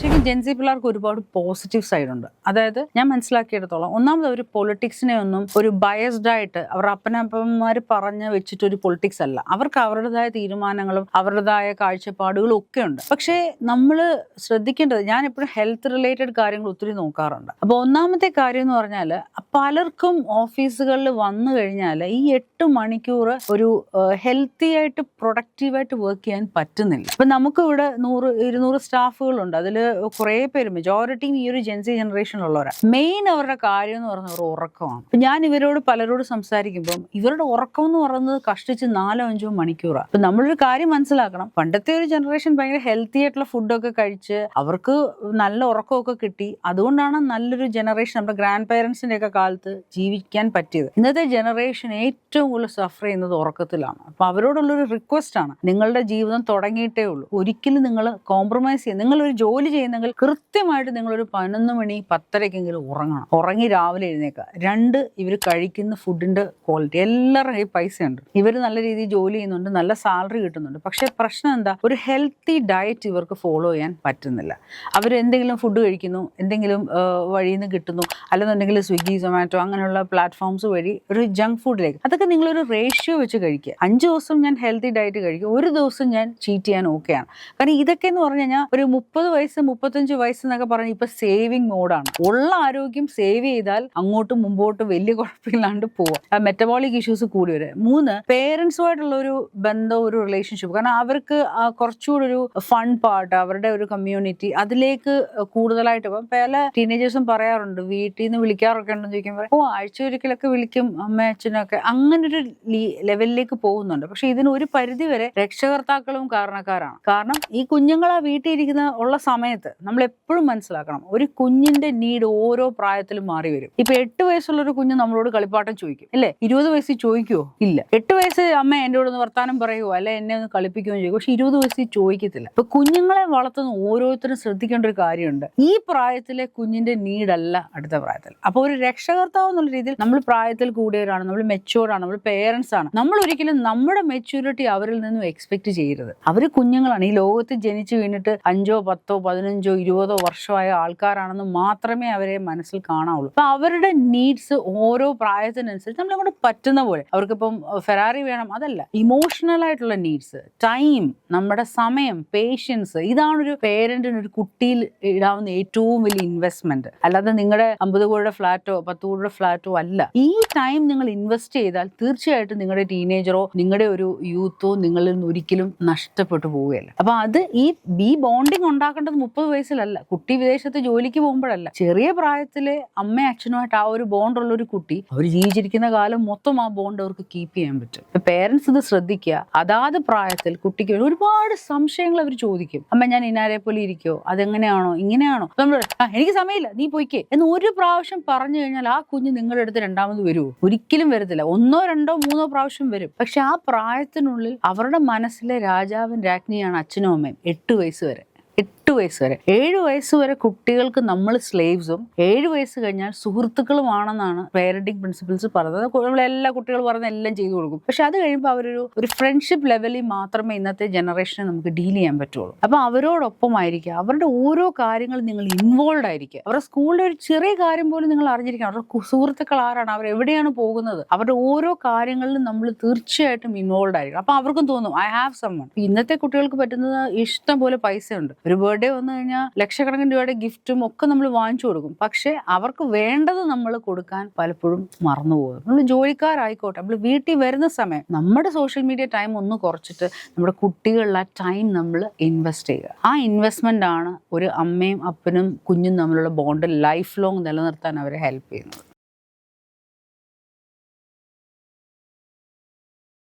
ശരിക്കും ജെൻസി പിള്ളേർക്ക് ഒരുപാട് പോസിറ്റീവ് സൈഡ് ഉണ്ട്. അതായത് ഞാൻ മനസ്സിലാക്കിയെടുത്തോളം, ഒന്നാമത് ഒരു പൊളിറ്റിക്സിനെ ഒന്നും ഒരു ബയസ്ഡ് ആയിട്ട് അവരുടെ അപ്പനപ്പന്മാർ പറഞ്ഞ് വെച്ചിട്ട് ഒരു പൊളിറ്റിക്സ് അല്ല. അവർക്ക് അവരുടേതായ തീരുമാനങ്ങളും അവരുടേതായ കാഴ്ചപ്പാടുകളും ഒക്കെ ഉണ്ട്. പക്ഷേ നമ്മൾ ശ്രദ്ധിക്കേണ്ടത്, ഞാൻ എപ്പോഴും ഹെൽത്ത് റിലേറ്റഡ് കാര്യങ്ങൾ ഒത്തിരി നോക്കാറുണ്ട്. അപ്പോൾ ഒന്നാമത്തെ കാര്യം എന്ന് പറഞ്ഞാൽ, പലർക്കും ഓഫീസുകളിൽ വന്നു കഴിഞ്ഞാൽ ഈ 8 മണിക്കൂർ ഒരു ഹെൽത്തി ആയിട്ട് പ്രൊഡക്റ്റീവായിട്ട് വർക്ക് ചെയ്യാൻ പറ്റുന്നില്ല. ഇപ്പം നമുക്ക് ഇവിടെ 100-200 സ്റ്റാഫുകളുണ്ട്. അതിൽ കുറേ പേര്, മെജോറിറ്റിയും ഈ ഒരു ജെൻസി ജനറേഷനിലുള്ളവരാണ്. മെയിൻ അവരുടെ കാര്യം എന്ന് പറയുന്നത് ഒരു ഉറക്കമാണ്. ഞാൻ ഇവരോട് പലരോട് സംസാരിക്കുമ്പം ഇവരുടെ ഉറക്കം എന്ന് പറയുന്നത് കഷ്ടിച്ച് 4-5 മണിക്കൂറാണ്. അപ്പം നമ്മളൊരു കാര്യം മനസ്സിലാക്കണം, പണ്ടത്തെ ഒരു ജനറേഷൻ ഭയങ്കര ഹെൽത്തി ആയിട്ടുള്ള ഫുഡൊക്കെ കഴിച്ച് അവർക്ക് നല്ല ഉറക്കമൊക്കെ കിട്ടി. അതുകൊണ്ടാണ് നല്ലൊരു ജനറേഷൻ നമ്മുടെ ഗ്രാൻഡ് പേരൻസിൻ്റെ ഒക്കെ കാലത്ത് ജീവിക്കാൻ പറ്റിയത്. ഇന്നത്തെ ജനറേഷൻ ഏറ്റവും കൂടുതൽ സഫർ ചെയ്യുന്നത് ഉറക്കത്തിലാണ്. അപ്പോൾ അവരോടുള്ളൊരു റിക്വസ്റ്റ് ആണ്, നിങ്ങളുടെ ജീവിതം തുടങ്ങിയിട്ടേ ഉള്ളൂ, ഒരിക്കലും നിങ്ങൾ കോംപ്രമൈസ് ചെയ്യുക. നിങ്ങളൊരു ജോലി ചെയ്യുന്നെങ്കിൽ കൃത്യമായിട്ട് നിങ്ങളൊരു 11 മണി 10:30 ഉറങ്ങണം. ഉറങ്ങി രാവിലെ എഴുന്നേക്കുക. 2, ഇവർ കഴിക്കുന്ന ഫുഡിന്റെ ക്വാളിറ്റി. എല്ലാവരുടെ കയ്യിൽ പൈസയുണ്ട്, ഇവർ നല്ല രീതിയിൽ ജോലി ചെയ്യുന്നുണ്ട്, നല്ല സാലറി കിട്ടുന്നുണ്ട്. പക്ഷേ പ്രശ്നം എന്താ, ഒരു ഹെൽത്തി ഡയറ്റ് ഇവർക്ക് ഫോളോ ചെയ്യാൻ പറ്റുന്നില്ല. അവരെന്തെങ്കിലും ഫുഡ് കഴിക്കുന്നു, എന്തെങ്കിലും വഴിയിൽ നിന്ന് കിട്ടുന്നു, അല്ലെന്നുണ്ടെങ്കിൽ സ്വിഗ്ഗി സൊമാറ്റോ അങ്ങനെയുള്ള പ്ലാറ്റ്ഫോംസ് വഴി ഒരു ജങ്ക് ഫുഡിലേക്ക്. അതൊക്കെ നിങ്ങളൊരു റേഷ്യോ വെച്ച് കഴിക്കുക. 5 ദിവസം ഞാൻ ഹെൽത്തി ഡയറ്റ് കഴിക്കും, ഒരു ദിവസം ഞാൻ ചീറ്റ് ചെയ്യാൻ ഓക്കെയാണ്. കാരണം ഇതൊക്കെ എന്ന് പറഞ്ഞു കഴിഞ്ഞാൽ ഒരു 30 വയസ്സ് 35 വയസ്സ് എന്നൊക്കെ പറഞ്ഞാൽ ഇപ്പൊ സേവിങ് മോഡാണ്. ഉള്ള ആരോഗ്യം സേവ് ചെയ്താൽ അങ്ങോട്ടും മുമ്പോട്ടും വലിയ കുഴപ്പമില്ലാണ്ട് പോവാം. മെറ്റബോളിക് ഇഷ്യൂസ് കൂടി വരും. 3, പേരൻസുമായിട്ടുള്ള ഒരു ബന്ധം, ഒരു റിലേഷൻഷിപ്പ്. കാരണം അവർക്ക് കുറച്ചുകൂടി ഒരു ഫൺ പാർട്ട്, അവരുടെ ഒരു കമ്മ്യൂണിറ്റി, അതിലേക്ക് കൂടുതലായിട്ട്. ഇപ്പം പല ടീനേജേഴ്സും പറയാറുണ്ട്, വീട്ടിൽ നിന്ന് വിളിക്കാറൊക്കെ ഉണ്ടെന്ന് ചോദിക്കുമ്പോൾ ആഴ്ച ഒരിക്കലൊക്കെ വിളിക്കും അമ്മ അച്ഛനൊക്കെ, അങ്ങനെ ഒരു ലെവലിലേക്ക് പോകുന്നുണ്ട്. പക്ഷെ ഇതിന് ഒരു പരിധി വരെ രക്ഷകർത്താക്കളും കാരണക്കാരാണ്. കാരണം ഈ കുഞ്ഞുങ്ങളെ വീട്ടിൽ ഇരിക്കുന്ന ഉള്ള സമയത്ത് നമ്മൾ എപ്പോഴും മനസ്സിലാക്കണം, ഒരു കുഞ്ഞിന്റെ നീഡ് ഓരോ പ്രായത്തിലും മാറി വരും. ഇപ്പൊ 8 വയസ്സുള്ള ഒരു കുഞ്ഞ് നമ്മളോട് കളിപ്പാട്ടം ചോദിക്കും, അല്ലേ? 20 വയസ്സിൽ ചോദിക്കുവോ? ഇല്ല. 8 വയസ്സ് അമ്മ എൻ്റെ കൂടെ ഒന്ന് വർത്താനം പറയുവോ, അല്ലെ എന്നെ ഒന്ന് കളിപ്പിക്കുകയോ ചെയ്യും. പക്ഷെ 20 വയസ്സിൽ ചോദിക്കത്തില്ല. ഇപ്പൊ കുഞ്ഞുങ്ങളെ വളർത്തുന്ന ഓരോരുത്തരും ശ്രദ്ധിക്കേണ്ട ഒരു കാര്യമുണ്ട്, ഈ പ്രായത്തിലെ കുഞ്ഞിന്റെ നീഡല്ല അടുത്ത പ്രായത്തിൽ. അപ്പൊ ഒരു രക്ഷകർത്താവ് എന്നുള്ള രീതിയിൽ നമ്മൾ പ്രായത്തിൽ കൂടിയവരാണ്, നമ്മൾ മെച്യൂർഡാണ്, നമ്മൾ പേരൻസ് ആണ്. നമ്മൾ ഒരിക്കലും നമ്മുടെ മെച്യൂരിറ്റി അവരിൽ നിന്നും എക്സ്പെക്ട് ചെയ്യരുത്. അവർ കുഞ്ഞുങ്ങളാണ്. ഈ ലോകത്ത് ജനിച്ചു വീണിട്ട് 5, 10, 15, 20 വർഷമായ ആൾക്കാരാണെന്ന് മാത്രമേ അവരെ മനസ്സിൽ കാണാവുള്ളൂ. അപ്പൊ അവരുടെ നീഡ്സ് ഓരോ പ്രായത്തിനനുസരിച്ച് നമ്മളെ കൊണ്ട് പറ്റുന്ന പോലെ. അവർക്കിപ്പം ഫെറാറി വേണം, അതല്ല. ഇമോഷണൽ ആയിട്ടുള്ള നീഡ്സ്, ടൈം, നമ്മുടെ സമയം, പേഷ്യൻസ്, ഇതാണ് ഒരു പേരന്റിന് ഒരു കുട്ടിയിൽ ഇടാവുന്ന ഏറ്റവും വലിയ ഇൻവെസ്റ്റ്മെന്റ്. അല്ലാതെ നിങ്ങളുടെ 50 കോടിയുടെ ഫ്ലാറ്റോ 10 കോടിയുടെ ഫ്ലാറ്റോ അല്ല. ഈ ടൈം നിങ്ങൾ ഇൻവെസ്റ്റ് ചെയ്താൽ തീർച്ചയായിട്ടും നിങ്ങളുടെ ടീനേജറോ നിങ്ങളുടെ ഒരു യൂത്തോ നിങ്ങളിൽ നിന്ന് ഒരിക്കലും നഷ്ടപ്പെട്ടു പോവുകയല്ല. അപ്പൊ അത് ഈ ബോണ്ടിങ് ഉണ്ടാക്കേണ്ടത് 30 വയസ്സിലല്ല, കുട്ടി വിദേശത്ത് ജോലിക്ക് പോകുമ്പോഴല്ല. ചെറിയ പ്രായത്തിലെ അമ്മയും അച്ഛനുമായിട്ട് ആ ഒരു ബോണ്ടുള്ള ഒരു കുട്ടി അവർ ജീവിച്ചിരിക്കുന്ന കാലം മൊത്തം ആ ബോണ്ട് അവർക്ക് കീപ്പ് ചെയ്യാൻ പറ്റും. പേരൻസ് ഇത് ശ്രദ്ധിക്കുക. അതാത് പ്രായത്തിൽ കുട്ടിക്ക് ഒരുപാട് സംശയങ്ങൾ അവർ ചോദിക്കും. അമ്മ ഞാൻ ഇന്നാരെ പോലെ ഇരിക്കോ, അതെങ്ങനെയാണോ ഇങ്ങനെയാണോ, നമ്മൾ എനിക്ക് സമയമില്ല നീ പോയിക്കേ എന്ന് ഒരു പ്രാവശ്യം പറഞ്ഞു കഴിഞ്ഞാൽ ആ കുഞ്ഞ് നിങ്ങളുടെ അടുത്ത് രണ്ടാമത് വരുമോ? ഒരിക്കലും വരത്തില്ല. 1, 2, 3 പ്രാവശ്യം വരും. പക്ഷെ ആ പ്രായത്തിനുള്ളിൽ അവരുടെ മനസ്സിലെ രാജാവും രാജ്ഞിയാണ് അച്ഛനും അമ്മയും. 8 വയസ്സ് വരെ 8 വയസ്സ് വരെ 7 വയസ്സ് വരെ കുട്ടികൾക്ക് നമ്മൾ സ്ലേവ്സും 7 വയസ്സ് കഴിഞ്ഞാൽ സുഹൃത്തുക്കളുമാണെന്നാണ് പേരന്റിങ് പ്രിൻസിപ്പിൾസ് പറയുന്നത്. നമ്മളെല്ലാ കുട്ടികൾ പറയുന്ന എല്ലാം ചെയ്തു കൊടുക്കും. പക്ഷെ അത് കഴിയുമ്പോൾ അവരൊരു ഫ്രണ്ട്ഷിപ്പ് ലെവലിൽ മാത്രമേ ഇന്നത്തെ ജനറേഷനെ നമുക്ക് ഡീൽ ചെയ്യാൻ പറ്റുള്ളൂ. അപ്പൊ അവരോടൊപ്പം ആയിരിക്കുക, അവരുടെ ഓരോ കാര്യങ്ങളും നിങ്ങൾ ഇൻവോൾവ് ആയിരിക്കുക. അവരുടെ സ്കൂളിലെ ഒരു ചെറിയ കാര്യം പോലും നിങ്ങൾ അറിഞ്ഞിരിക്കണം. അവരുടെ സുഹൃത്തുക്കൾ ആരാണ്, അവരെവിടെയാണ് പോകുന്നത്, അവരുടെ ഓരോ കാര്യങ്ങളിലും നമ്മൾ തീർച്ചയായിട്ടും ഇൻവോൾവ് ആയിരിക്കണം. അപ്പൊ അവർക്കും തോന്നും ഐ ഹാവ് സമ്മൺ. ഇന്നത്തെ കുട്ടികൾക്ക് പറ്റുന്നത് ഇഷ്ടം പോലെ പൈസയുണ്ട്. ഒരു ബർത്ത്ഡേ വന്നു കഴിഞ്ഞാൽ ലക്ഷക്കണക്കിന് രൂപയുടെ ഗിഫ്റ്റും ഒക്കെ നമ്മൾ വാങ്ങിച്ചു കൊടുക്കും. പക്ഷെ അവർക്ക് വേണ്ടത് നമ്മൾ കൊടുക്കാൻ പലപ്പോഴും മറന്നുപോകും. നമ്മൾ ജോലിക്കാരായിക്കോട്ടെ, നമ്മൾ വീട്ടിൽ വരുന്ന സമയം നമ്മുടെ സോഷ്യൽ മീഡിയ ടൈം ഒന്ന് കുറച്ചിട്ട് നമ്മുടെ കുട്ടികളിലെ ടൈം നമ്മൾ ഇൻവെസ്റ്റ് ചെയ്യുക. ആ ഇൻവെസ്റ്റ്മെന്റ് ആണ് ഒരു അമ്മയും അപ്പനും കുഞ്ഞും തമ്മിലുള്ള ബോണ്ട് ലൈഫ് ലോങ് നിലനിർത്താൻ അവരെ ഹെൽപ്പ് ചെയ്യുന്നത്.